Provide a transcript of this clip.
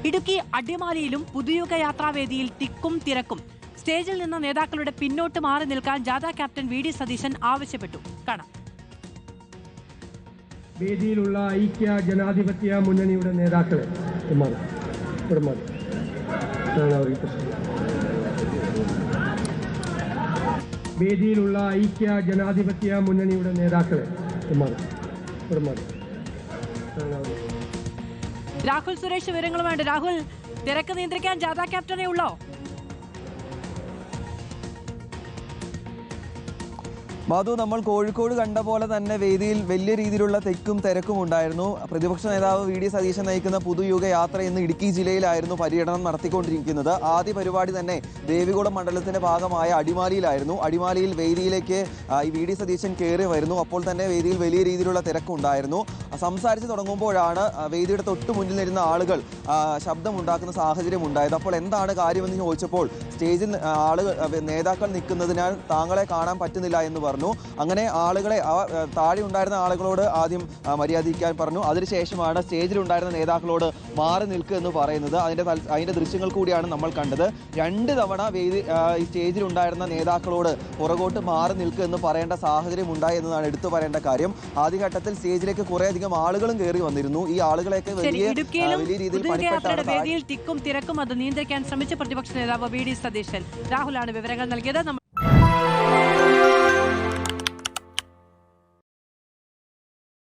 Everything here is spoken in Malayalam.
ഇടുക്കി അടിമാലിയിലും പുതുയുഗ യാത്രാവേദിയിൽ തിക്കും തിരക്കും. സ്റ്റേജിൽ നിന്ന് നേതാക്കളുടെ പിന്നോട്ട് മാറി നിൽക്കാൻ ജാഥ ക്യാപ്റ്റൻ വി ഡി സതീശൻ ആവശ്യപ്പെട്ടു. കാണാം. വേദിയിലുള്ള ഐക്യ ജനാധിപത്യ മുന്നണിയുടെ നേതാക്കളെ വേദിയിലുള്ള ഐക്യ ജനാധിപത്യ മുന്നണിയുടെ നേതാക്കളെ രാഹുൽ സുരേഷ് വിവരങ്ങളുമായിട്ട്. രാഹുൽ, തിരക്ക് നിയന്ത്രിക്കാൻ ജാഥ ക്യാപ്റ്റനെ ഉള്ളോ? മാധു, നമ്മൾ കോഴിക്കോട് കണ്ട പോലെ തന്നെ വേദിയിൽ വലിയ രീതിയിലുള്ള തെക്കും തിരക്കും ഉണ്ടായിരുന്നു. പ്രതിപക്ഷ നേതാവ് വി ഡി സതീശൻ നയിക്കുന്ന പുതുയുഗ യാത്ര ഇന്ന് ഇടുക്കി ജില്ലയിലായിരുന്നു പര്യടനം നടത്തിക്കൊണ്ടിരിക്കുന്നത്. ആദ്യ പരിപാടി തന്നെ ദേവികുളം മണ്ഡലത്തിന്റെ ഭാഗമായ അടിമാലിയിലായിരുന്നു. അടിമാലിയിൽ വേദിയിലേക്ക് ഈ വി ഡി സതീശൻ കയറി വരുന്നു. അപ്പോൾ തന്നെ വേദിയിൽ വലിയ രീതിയിലുള്ള തിരക്കുണ്ടായിരുന്നു. സംസാരിച്ച് തുടങ്ങുമ്പോഴാണ് വേദിയുടെ തൊട്ട് മുന്നിൽ നിന്നിരുന്ന ആളുകൾ ശബ്ദമുണ്ടാക്കുന്ന സാഹചര്യം ഉണ്ടായത്. അപ്പോൾ എന്താണ് കാര്യമെന്ന് ചോദിച്ചപ്പോൾ സ്റ്റേജിൽ നേതാക്കൾ നിൽക്കുന്നതിനാൽ താങ്കളെ കാണാൻ പറ്റുന്നില്ല എന്ന് പറഞ്ഞു. അങ്ങനെ ആളുകളെ താഴെ ഉണ്ടായിരുന്ന ആളുകളോട് ആദ്യം മര്യാദിക്കാൻ പറഞ്ഞു. അതിനുശേഷമാണ് സ്റ്റേജിലുണ്ടായിരുന്ന നേതാക്കളോട് മാറി നിൽക്കുക എന്ന് പറയുന്നത്. അതിന്റെ ദൃശ്യങ്ങൾ കൂടിയാണ് നമ്മൾ കണ്ടത്. 2 തവണ ഈ സ്റ്റേജിലുണ്ടായിരുന്ന നേതാക്കളോട് പുറകോട്ട് മാറി നിൽക്കുക എന്ന് പറയേണ്ട സാഹചര്യം ഉണ്ടായി എന്നതാണ് എടുത്തു പറയേണ്ട കാര്യം. ആദ്യഘട്ടത്തിൽ സ്റ്റേജിലേക്ക് കുറേയധികം ആളുകളും കയറി വന്നിരുന്നു. ഈ ആളുകളെയൊക്കെ വലിയ രീതിയിൽ വേദിയിൽ തിക്കും തിരക്കും അത് നിയന്ത്രിക്കാൻ ശ്രമിച്ച പ്രതിപക്ഷ നേതാവ് വി ഡി സതീശൻ. രാഹുലാണ് വിവരങ്ങൾ നൽകിയത്.